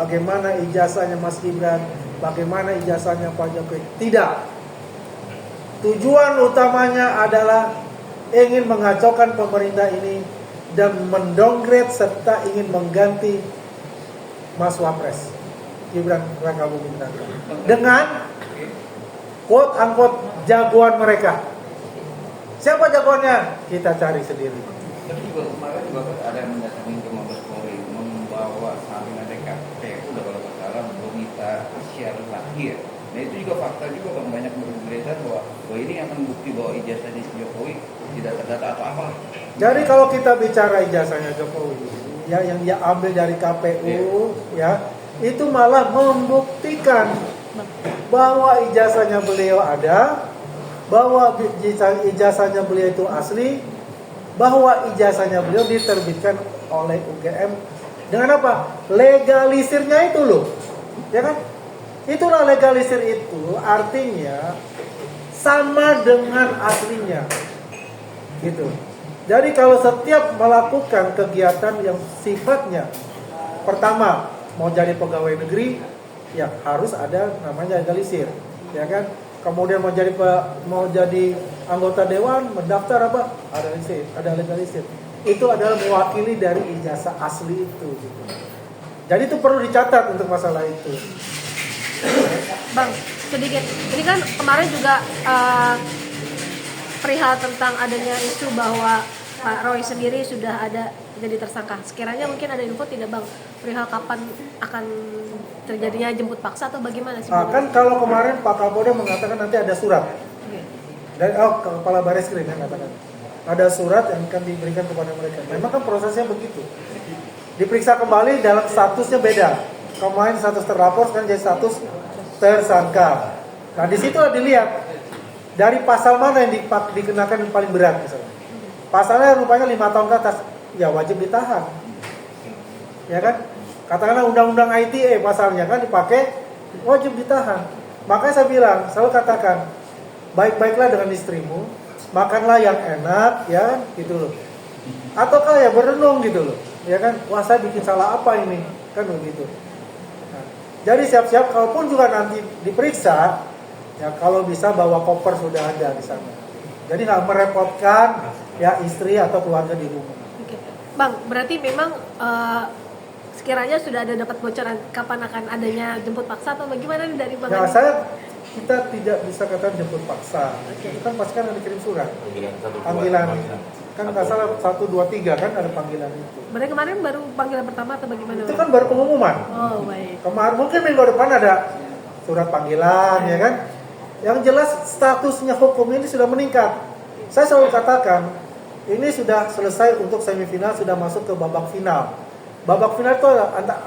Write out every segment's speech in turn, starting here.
bagaimana ijazahnya Mas Gibran, bagaimana ijazahnya Pak Jokowi. Tidak. Tujuan utamanya adalah ingin mengacaukan pemerintah ini dan mendowngrade serta ingin mengganti Mas Wapres Gibran Raka Buming Raka dengan quote unquote jagoan mereka. Siapa jagoannya? Kita cari sendiri. Tapi juga kemarin juga ada yang mendatangi ke Mabes Polri membawa salinan KPU udah kalau salah Bonita Asyar lahir. Nah itu juga fakta juga Bang, banyak berita bahwa ini akan bukti bahwa ijazah di Jokowi tidak terdata atau apa. Jadi kalau kita bicara ijazahnya Jokowi, ya yang dia ambil dari KPU, ya itu malah membuktikan bahwa ijazahnya beliau ada, bahwa ijazahnya beliau itu asli, bahwa ijazahnya beliau diterbitkan oleh UGM dengan apa? Legalisirnya itu loh, ya kan? Itulah legalisir itu artinya sama dengan aslinya, gitu. Jadi kalau setiap melakukan kegiatan yang sifatnya pertama mau jadi pegawai negeri, ya harus ada namanya legalisir, ya kan? Kemudian mau jadi anggota dewan, mendaftar apa? Ada legalisir. Itu adalah mewakili dari ijazah asli itu, gitu. Jadi itu perlu dicatat untuk masalah itu. Bang, sedikit. Ini kan kemarin juga perihal tentang adanya isu bahwa Pak Roy sendiri sudah ada jadi tersangka. Sekiranya mungkin ada info tidak Bang, perihal kapan akan terjadinya jemput paksa atau bagaimana sih? Kan kalau kemarin Pak Kapolda mengatakan nanti ada surat. Dari Kepala Bareskrim yang mengatakan ada surat yang akan diberikan kepada mereka. Memang kan prosesnya begitu. Diperiksa kembali dalam statusnya beda. Kemarin status terlapor sekarang jadi status tersangka. Nah di situ dilihat dari pasal mana yang dikenakan yang paling berat misalnya. Pasalnya rupanya 5 tahun ke atas, ya wajib ditahan. Ya kan? Katakanlah undang-undang ITE pasalnya kan dipakai, wajib ditahan. Makanya saya bilang, selalu katakan, baik-baiklah dengan istrimu, makanlah yang enak, ya gitu loh. Ataukah ya berenung gitu loh, ya kan? Wah saya bikin salah apa ini, kan begitu. Nah, jadi siap-siap, kalaupun juga nanti diperiksa, ya kalau bisa bawa koper sudah ada di sana. Jadi nggak merepotkan ya istri atau keluarga di rumah. Oke. Bang, berarti memang sekiranya sudah ada dapat bocoran kapan akan adanya jemput paksa atau bagaimana nih dari Bang? Ya kita tidak bisa katakan jemput paksa. Itu kan pasti kan ada dikirim surat. Panggilan. Kan nggak salah 1, 2, 3 kan ada panggilan itu. Berarti kemarin baru panggilan pertama atau bagaimana? Itu kan baru pengumuman. Oh baik. Kemarin mungkin minggu depan ada surat panggilan, ya kan? Yang jelas statusnya hukum ini sudah meningkat. Saya selalu katakan ini sudah selesai untuk semifinal, sudah masuk ke babak final. Babak final itu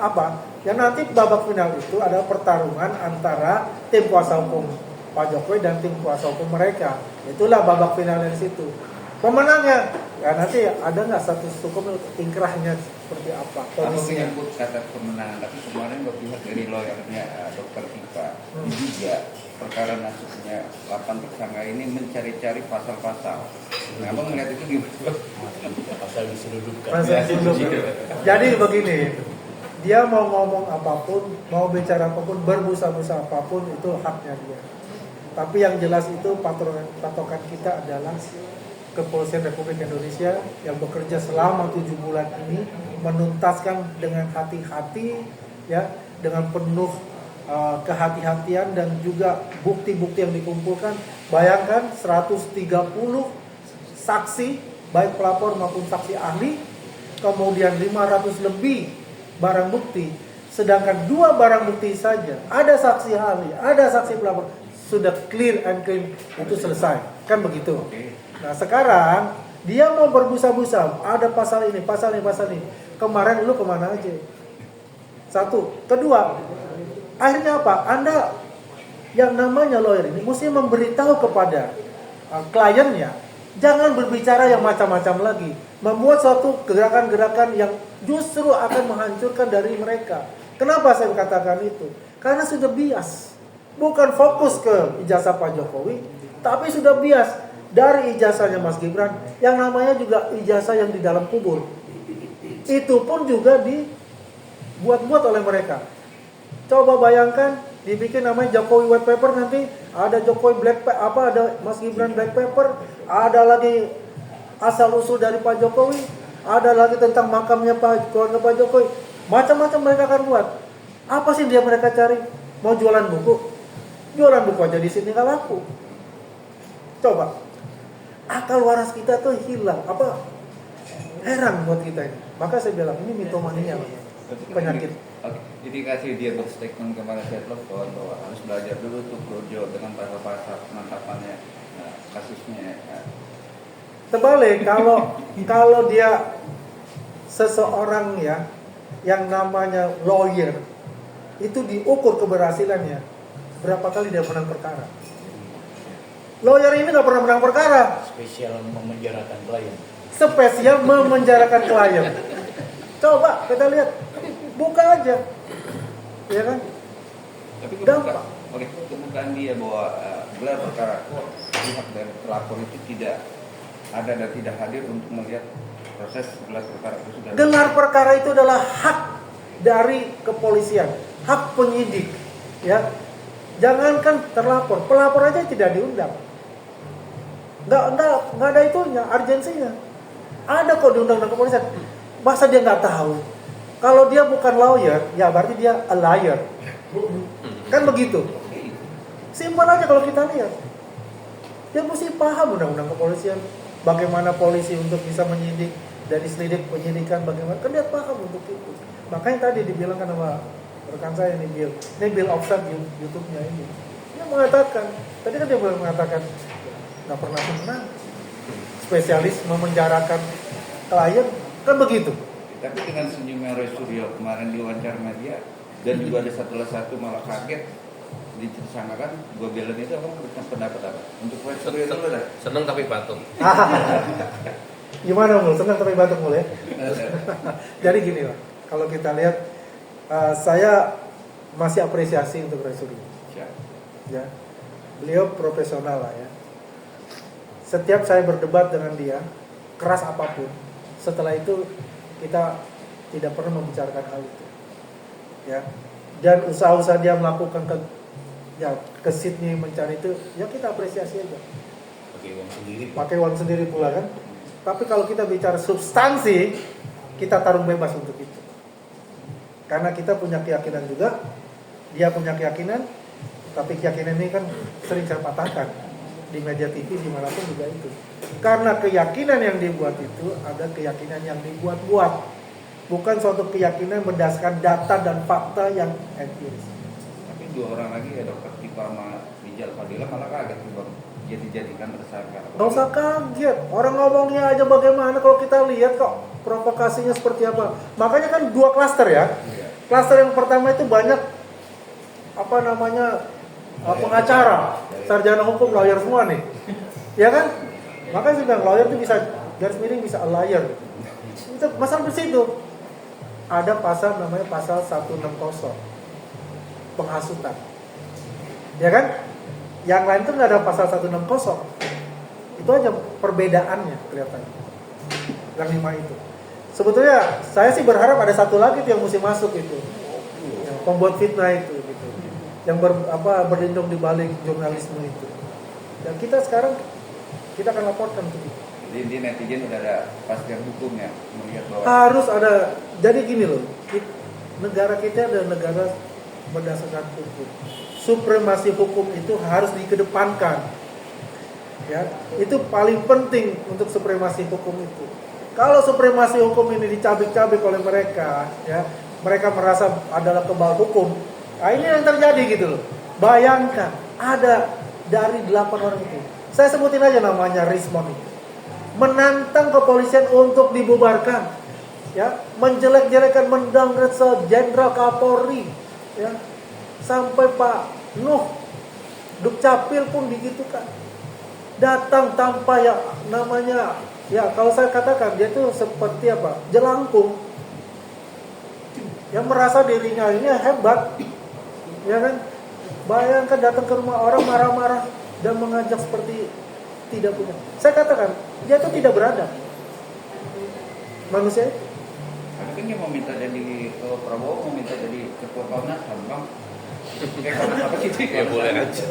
apa? Yang nanti babak final itu adalah pertarungan antara tim kuasa hukum Pak Jokowi dan tim kuasa hukum mereka. Itulah babak final dari situ. Pemenangnya, ya nanti ada nggak status hukum ingkrahnya seperti apa? Kalau menyebut kata kemenangan, tapi kemarin berpihak dari lawyernya Dr. Tipa juga perkara nasibnya 8 tersangka ini mencari-cari pasal-pasal. Nah, Abang melihat itu gimana? Pasal diseludupkan. Jadi begini, dia mau ngomong apapun, mau bicara apapun, berbusa-busa apapun itu haknya dia. Tapi yang jelas itu patokan kita adalah Kepolisian Republik Indonesia yang bekerja selama 7 bulan ini menuntaskan dengan hati-hati, ya, dengan penuh kehati-hatian dan juga bukti-bukti yang dikumpulkan. Bayangkan 130 saksi, baik pelapor maupun saksi ahli, kemudian 500 lebih barang bukti, sedangkan 2 barang bukti saja, ada saksi ahli, ada saksi pelapor, sudah clear and clean, itu selesai, kan begitu. Nah sekarang dia mau berbusa-busa, ada pasal ini, pasal ini, pasal ini. Kemarin lu kemana aja? Satu, kedua, akhirnya apa? Anda yang namanya lawyer ini mesti memberitahu kepada kliennya, jangan berbicara yang macam-macam lagi, membuat suatu gerakan-gerakan yang justru akan menghancurkan dari mereka. Kenapa saya katakan itu? Karena sudah bias, bukan fokus ke ijazah Pak Jokowi, tapi sudah bias dari ijazahnya Mas Gibran, yang namanya juga ijazah yang di dalam kubur. Itu pun juga dibuat-buat oleh mereka. Coba bayangkan dibikin namanya Jokowi White Paper, nanti ada Jokowi ada Mas Gibran Black Paper, ada lagi asal usul dari Pak Jokowi, ada lagi tentang makamnya keluarga Pak Jokowi, macam-macam mereka akan buat. Apa sih dia mereka cari? Mau jualan buku? Jualan buku aja di sini nggak laku. Coba, akal waras kita tuh hilang. Heran buat kita ini. Maka saya bilang ini mitomania, penyakit. Oke, indikasi dia berstatement kemarin saya telepon bahwa harus belajar dulu tuh Projo dengan pasal-pasal penangkapannya, kasusnya. Terbalik, kalau dia seseorang ya yang namanya lawyer itu diukur keberhasilannya berapa kali dia menang perkara. Lawyer ini nggak pernah menang perkara. Spesial memenjarakan klien. Spesial memenjarakan klien. Coba kita lihat, buka aja, ya kan? Tapi Dampak. kebukaan dia bahwa gelar perkara pihak dari pelapor itu tidak ada dan tidak hadir untuk melihat proses gelar perkara itu sudah. Gelar perkara itu adalah hak dari kepolisian, hak penyidik, ya. Jangankan terlapor, pelapor aja tidak diundang. Nggak ada itunya, urgensinya. Ada kok diundang kepolisian. Masa dia nggak tahu? Kalau dia bukan lawyer, ya berarti dia a liar. Kan begitu. Simpel aja kalau kita lihat. Dia mesti paham undang-undang kepolisian. Bagaimana polisi untuk bisa menyidik, dari selidik penyidikan bagaimana. Kan dia paham untuk itu. Makanya tadi dibilangkan sama rekan saya ini Bill Offset YouTube-nya ini. Dia mengatakan, tadi kan dia mengatakan nggak pernah menang. Spesialis memenjarakan klien, kan begitu. Tapi dengan senyumnya Roy Suryo kemarin di wawancara media dan juga ada satu malah kaget disangkakan gue belain itu apa pendapat apa untuk Roy Suryo dulu dah. Seneng tapi batuk. Gimana Mul? Senang tapi batuk Mul ya? Jadi gini Pak, kalau kita lihat saya masih apresiasi untuk Roy Suryo. Ya, beliau profesional lah ya. Setiap saya berdebat dengan dia, keras apapun, setelah itu kita tidak pernah membicarakan hal itu, ya. Dan usaha-usaha dia melakukan ke Sydney mencari itu, ya kita apresiasi aja. Pakai uang sendiri pula kan. Tapi kalau kita bicara substansi, kita tarung bebas untuk itu. Karena kita punya keyakinan juga, dia punya keyakinan, tapi keyakinan ini kan sering saya patahkan di media TV dimanapun juga itu. Karena keyakinan yang dibuat itu ada keyakinan yang dibuat-buat, bukan suatu keyakinan berdasarkan data dan fakta yang empiris. Tapi dua orang lagi ya Dokter Tipa sama Rijal Fadila malah kaget Bang. Dijadikan tersangka. Nggak usah kaget, orang ngomongnya aja bagaimana kalau kita lihat kok provokasinya seperti apa. Makanya kan dua klaster ya. Klaster yang pertama itu banyak pengacara, sarjana hukum, lawyer semua nih, ya kan? Makanya saya bilang lawyer itu bisa garis miring bisa a liar. Itu masalah di situ. Ada pasal namanya pasal 160 penghasutan, ya kan? Yang lain tuh nggak ada pasal 160. Itu aja perbedaannya kelihatannya. Yang 5 itu. Sebetulnya saya sih berharap ada satu lagi tuh yang mesti masuk itu, yang pembuat fitnah itu, gitu. Yang berlindung di balik jurnalisme itu. Dan kita sekarang kita akan laporkan untuk itu. Jadi di netizen udah ada kepastian hukumnya melihat bahwa Harus ada. Jadi gini loh, negara kita adalah negara berdasarkan hukum. Supremasi hukum itu harus dikedepankan. Ya, itu paling penting untuk supremasi hukum itu. Kalau supremasi hukum ini dicabik-cabik oleh mereka, ya, mereka merasa adalah kebal hukum. Nah, ini yang terjadi gitu loh. Bayangkan ada dari 8 orang itu. Saya sebutin aja namanya Rismon itu. Menantang kepolisian untuk dibubarkan. Ya, menjelek-jelekan mendowngrade Jenderal Kapolri, ya. Sampai Pak Nuh Dukcapil pun digitukan. Datang tanpa ya namanya, ya kalau saya katakan dia tuh seperti apa? Jelangkung. Yang merasa dirinya ini hebat. Ya kan? Bayangkan datang ke rumah orang marah-marah dan mengajak seperti tidak punya. Saya katakan, dia tuh tidak beradab. Manusia itu. tapi kan dia mau minta jadi Prabowo mau minta jadi ketua Komnas HAM Bang. Komnas apa sih itu? Ya boleh aja.